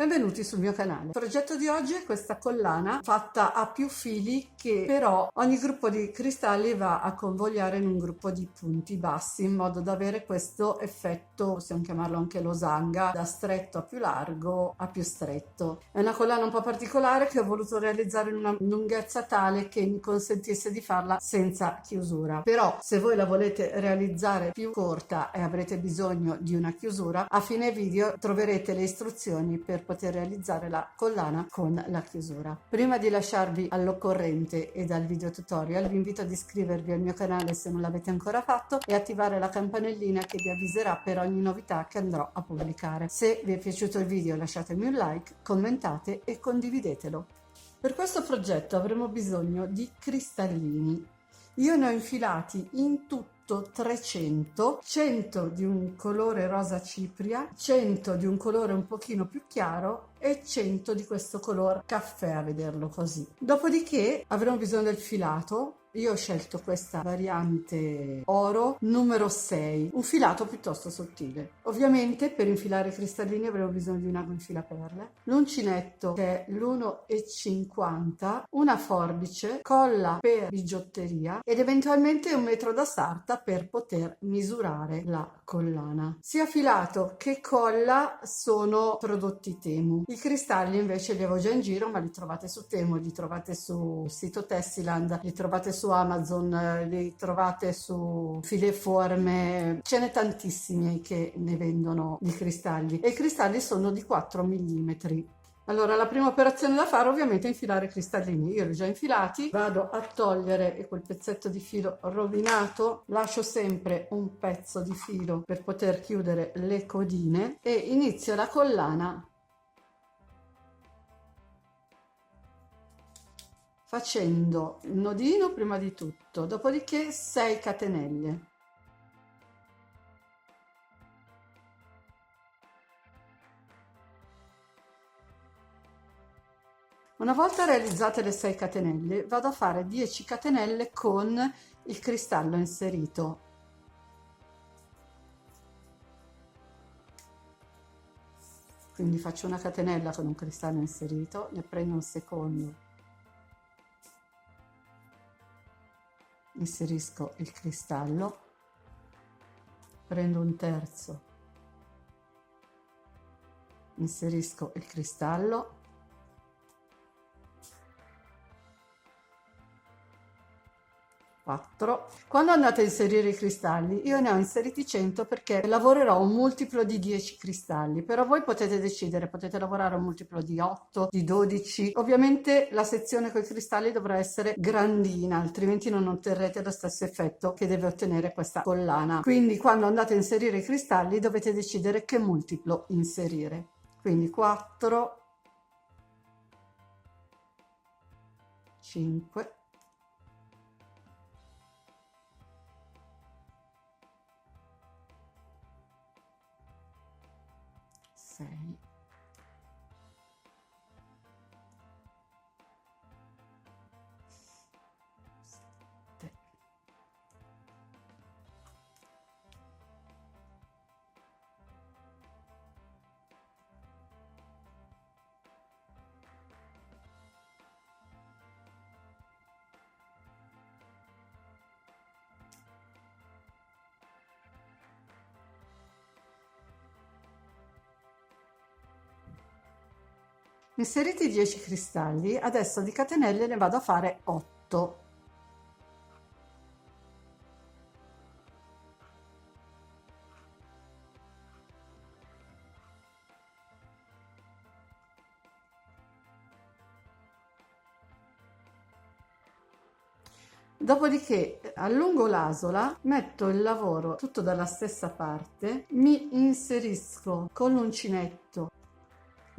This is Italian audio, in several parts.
Benvenuti sul mio canale. Il progetto di oggi è questa collana fatta a più fili che però ogni gruppo di cristalli va a convogliare in un gruppo di punti bassi in modo da avere questo effetto, possiamo chiamarlo anche losanga, da stretto a più largo a più stretto. È una collana un po' particolare che ho voluto realizzare in una lunghezza tale che mi consentisse di farla senza chiusura. Però se voi la volete realizzare più corta e avrete bisogno di una chiusura, a fine video troverete le istruzioni per poter realizzare la collana con la chiusura. Prima di lasciarvi all'occorrente e dal video tutorial vi invito ad iscrivervi al mio canale se non l'avete ancora fatto e attivare la campanellina che vi avviserà per ogni novità che andrò a pubblicare. Se vi è piaciuto il video lasciatemi un like, commentate e condividetelo. Per questo progetto avremo bisogno di cristallini. Io ne ho infilati in tutto 300, 100 di un colore rosa cipria, 100 di un colore un pochino più chiaro e 100 di questo color caffè a vederlo così. Dopodiché avremo bisogno del filato. Io ho scelto questa variante oro numero 6, un filato piuttosto sottile. Ovviamente per infilare i cristallini avremo bisogno di un ago infilaperle, l'uncinetto che è l'1,50, una forbice, colla per bigiotteria ed eventualmente un metro da sarta per poter misurare la collana. Sia filato che colla sono prodotti Temu. I cristalli invece li avevo già in giro, ma li trovate su Temu, li trovate su sito Tessiland, li trovate su Amazon, li trovate su Fileforme, ce n'è tantissimi che ne vendono di cristalli e i cristalli sono di 4 mm. Allora, la prima operazione da fare ovviamente è infilare i cristallini. Io li ho già infilati, vado a togliere quel pezzetto di filo rovinato, lascio sempre un pezzo di filo per poter chiudere le codine e inizio la collana facendo il nodino prima di tutto, dopodiché 6 catenelle. Una volta realizzate le 6 catenelle, vado a fare 10 catenelle con il cristallo inserito. Quindi faccio una catenella con un cristallo inserito, ne prendo un secondo, inserisco il cristallo, prendo un terzo, inserisco il cristallo, Quando andate a inserire i cristalli, io ne ho inseriti 100 perché lavorerò un multiplo di 10 cristalli, però voi potete decidere, potete lavorare un multiplo di 8, di 12, ovviamente la sezione con i cristalli dovrà essere grandina, altrimenti non otterrete lo stesso effetto che deve ottenere questa collana. Quindi quando andate a inserire i cristalli dovete decidere che multiplo inserire, quindi 4, 5, 6, 7, 8. Inseriti i 10 cristalli, adesso di catenelle ne vado a fare 8. Dopodiché allungo l'asola, metto il lavoro tutto dalla stessa parte, mi inserisco con l'uncinetto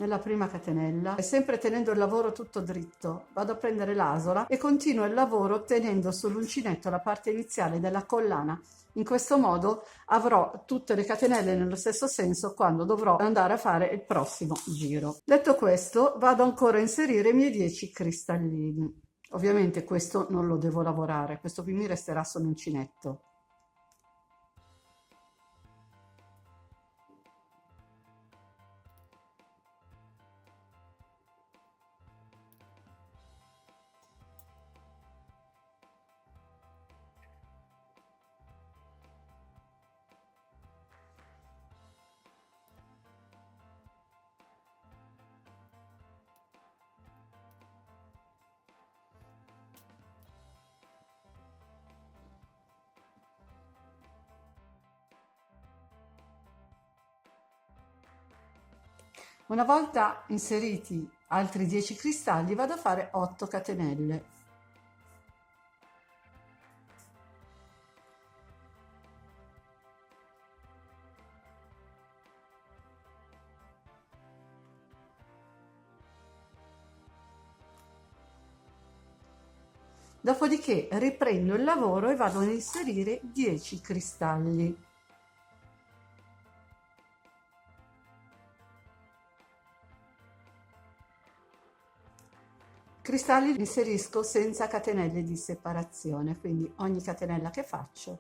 nella prima catenella e sempre tenendo il lavoro tutto dritto vado a prendere l'asola e continuo il lavoro tenendo sull'uncinetto la parte iniziale della collana. In questo modo avrò tutte le catenelle nello stesso senso quando dovrò andare a fare il prossimo giro. Detto questo, vado ancora a inserire i miei 10 cristallini. Ovviamente questo non lo devo lavorare, questo qui mi resterà sull'uncinetto. Una volta inseriti altri 10 cristalli vado a fare 8 catenelle. Dopodiché riprendo il lavoro e vado ad inserire 10 cristalli. Cristalli li inserisco senza catenelle di separazione, quindi ogni catenella che faccio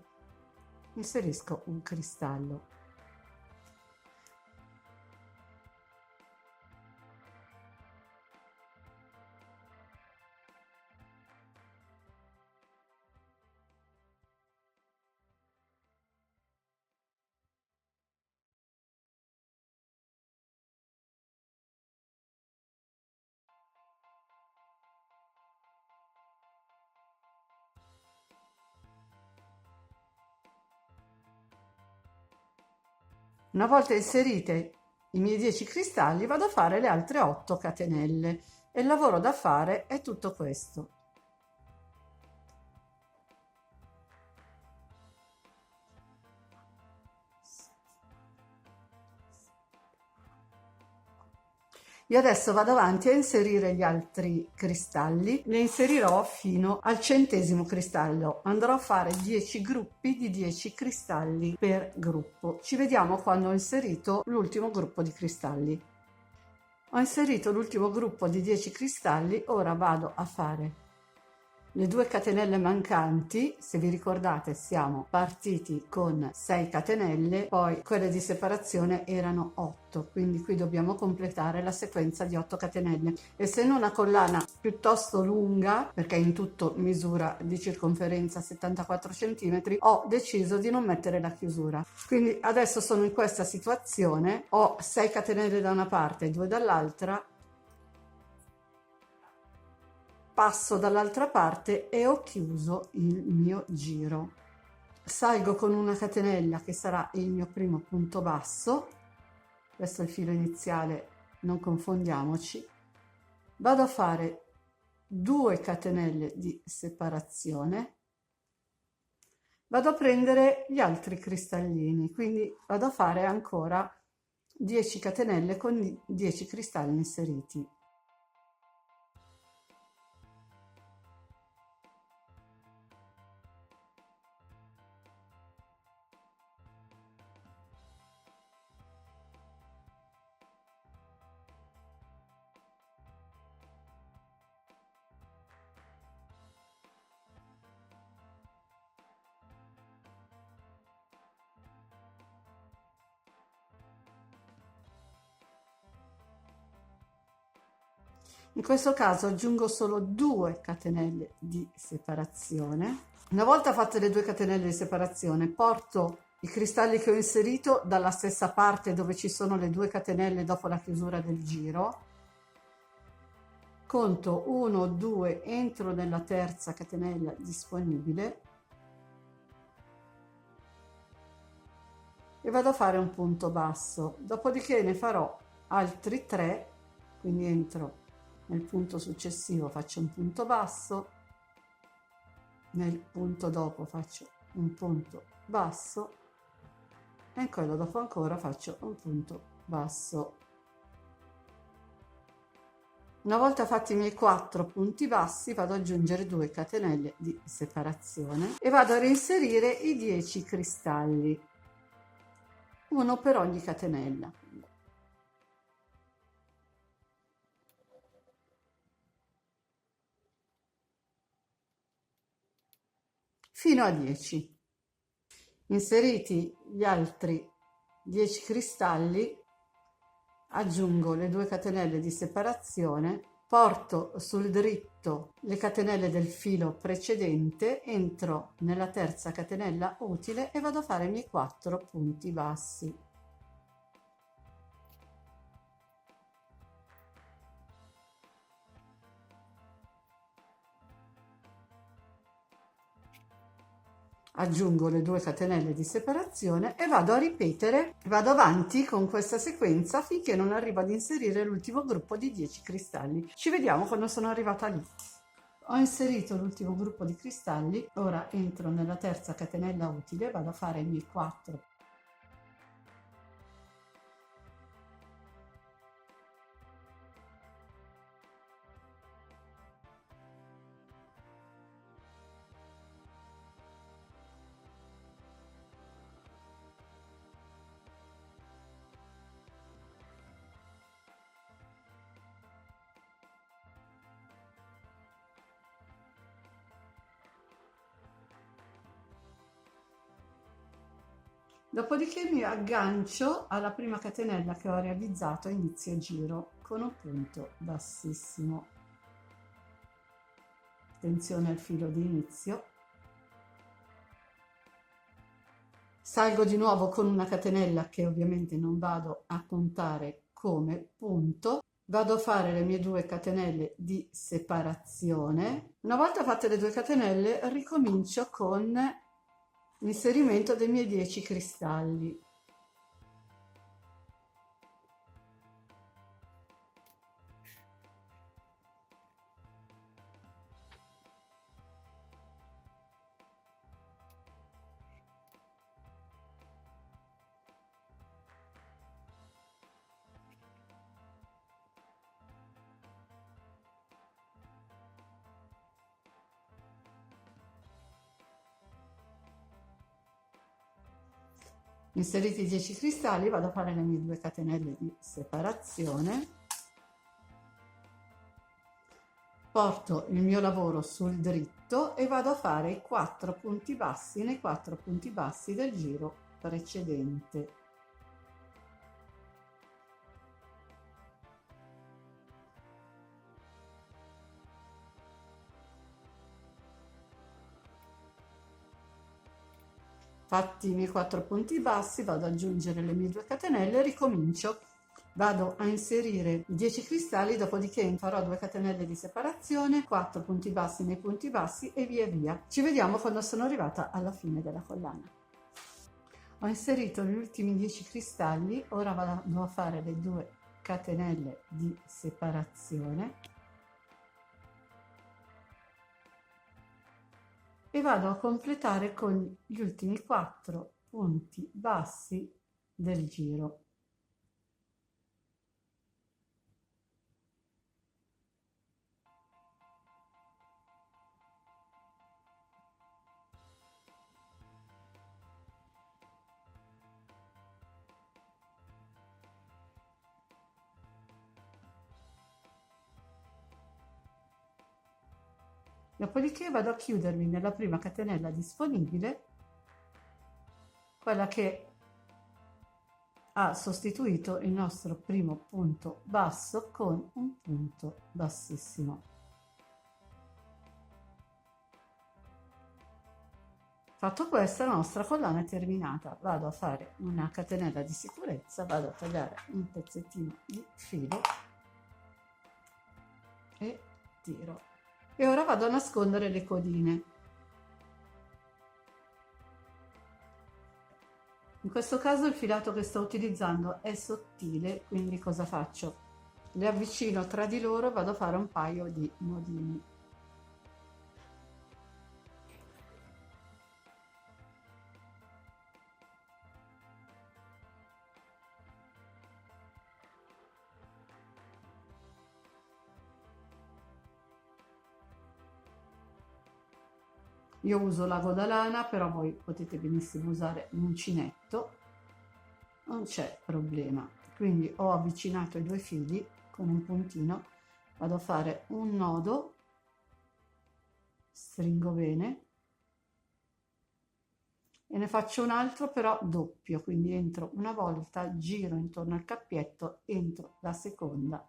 inserisco un cristallo. Una volta inserite i miei 10 cristalli vado a fare le altre 8 catenelle e il lavoro da fare è tutto questo. Io adesso vado avanti a inserire gli altri cristalli, ne inserirò fino al 100° cristallo. Andrò a fare 10 gruppi di 10 cristalli per gruppo. Ci vediamo quando ho inserito l'ultimo gruppo di cristalli. Ho inserito l'ultimo gruppo di 10 cristalli, ora vado a fare le 2 catenelle mancanti. Se vi ricordate siamo partiti con 6 catenelle, poi quelle di separazione erano 8, quindi qui dobbiamo completare la sequenza di 8 catenelle. Essendo una collana piuttosto lunga, perché in tutto misura di circonferenza 74 cm, ho deciso di non mettere la chiusura. Quindi adesso sono in questa situazione, ho 6 catenelle da una parte e 2 dall'altra, passo dall'altra parte e ho chiuso il mio giro. Salgo con una catenella che sarà il mio primo punto basso, questo è il filo iniziale, non confondiamoci. Vado a fare 2 catenelle di separazione, vado a prendere gli altri cristallini, quindi vado a fare ancora 10 catenelle con 10 cristalli inseriti. In questo caso aggiungo solo 2 catenelle di separazione. Una volta fatte le 2 catenelle di separazione, porto i cristalli che ho inserito dalla stessa parte dove ci sono le 2 catenelle dopo la chiusura del giro. Conto 1, 2, entro nella terza catenella disponibile e vado a fare un punto basso. Dopodiché ne farò altri 3, quindi entro nel punto successivo, faccio un punto basso, nel punto dopo faccio un punto basso e in quello dopo ancora faccio un punto basso. Una volta fatti i miei 4 punti bassi vado ad aggiungere 2 catenelle di separazione e vado a reinserire i 10 cristalli, uno per ogni catenella. Fino a 10. Inseriti gli altri 10 cristalli, aggiungo le 2 catenelle di separazione, porto sul dritto le catenelle del filo precedente, entro nella terza catenella utile e vado a fare i miei 4 punti bassi. aggiungo le 2 catenelle di separazione e vado a ripetere, vado avanti con questa sequenza finché non arrivo ad inserire l'ultimo gruppo di 10 cristalli. Ci vediamo quando sono arrivata lì. Ho inserito l'ultimo gruppo di cristalli, ora entro nella terza catenella utile, vado a fare i miei 4 Dopodiché mi aggancio alla prima catenella che ho realizzato a inizio giro con un punto bassissimo. Attenzione al filo di inizio. Salgo di nuovo con una catenella che ovviamente non vado a contare come punto. Vado a fare le mie 2 catenelle di separazione. Una volta fatte le 2 catenelle ricomincio con l'inserimento dei miei 10 cristalli. Inseriti i 10 cristalli, vado a fare le mie 2 catenelle di separazione, porto il mio lavoro sul dritto e vado a fare i 4 punti bassi nei 4 punti bassi del giro precedente. Fatti i miei 4 punti bassi, vado ad aggiungere le mie 2 catenelle, ricomincio, vado a inserire 10 cristalli, dopodiché farò 2 catenelle di separazione, 4 punti bassi nei punti bassi e via via. Ci vediamo quando sono arrivata alla fine della collana. Ho inserito gli ultimi 10 cristalli, ora vado a fare le 2 catenelle di separazione e vado a completare con gli ultimi 4 punti bassi del giro. Dopodiché vado a chiudermi nella prima catenella disponibile, quella che ha sostituito il nostro primo punto basso con un punto bassissimo. Fatto questo, la nostra collana è terminata. Vado a fare una catenella di sicurezza, vado a tagliare un pezzettino di filo e tiro. E ora vado a nascondere le codine. In questo caso il filato che sto utilizzando è sottile, quindi cosa faccio? Le avvicino tra di loro e vado a fare un paio di nodini. Io uso l'ago da lana, però voi potete benissimo usare l'uncinetto, non c'è problema. Quindi ho avvicinato i 2 fili con un puntino, vado a fare un nodo, stringo bene e ne faccio un altro però doppio, quindi entro una volta, giro intorno al cappietto, entro la seconda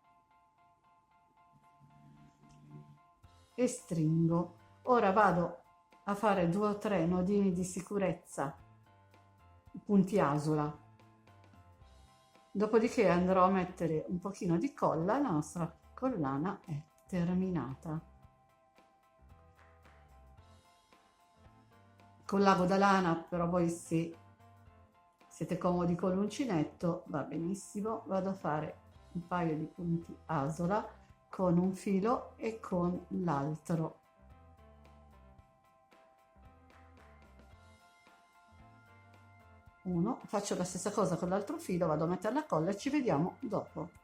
e stringo. Ora vado a fare 2 o 3 nodini di sicurezza, punti asola, dopodiché andrò a mettere un pochino di colla. La nostra collana è terminata. con l'ago da lana, però voi se siete comodi con l'uncinetto va benissimo. Vado a fare un paio di punti asola con un filo e con l'altro. Uno, faccio la stessa cosa con l'altro filo, vado a mettere la colla e ci vediamo dopo.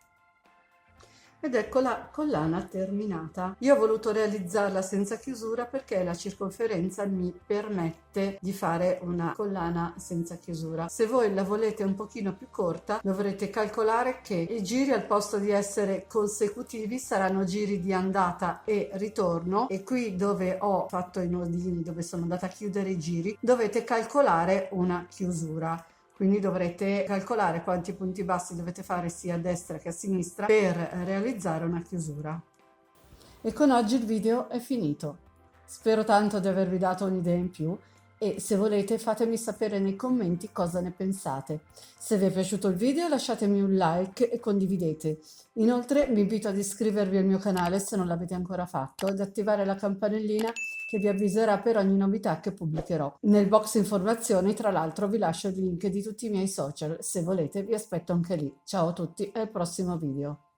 Ed ecco la collana terminata. Io ho voluto realizzarla senza chiusura perché la circonferenza mi permette di fare una collana senza chiusura. Se voi la volete un pochino più corta, dovrete calcolare che i giri, al posto di essere consecutivi, saranno giri di andata e ritorno, e qui dove ho fatto i nodini, dove sono andata a chiudere i giri, dovete calcolare una chiusura. Quindi dovrete calcolare quanti punti bassi dovete fare sia a destra che a sinistra per realizzare una chiusura. E con oggi il video è finito. Spero tanto di avervi dato un'idea in più e se volete fatemi sapere nei commenti cosa ne pensate. Se vi è piaciuto il video lasciatemi un like e condividete. Inoltre vi invito ad iscrivervi al mio canale se non l'avete ancora fatto, ad attivare la campanellina che vi avviserà per ogni novità che pubblicherò. Nel box informazioni, tra l'altro, vi lascio il link di tutti i miei social. Se volete vi aspetto anche lì. Ciao a tutti e al prossimo video.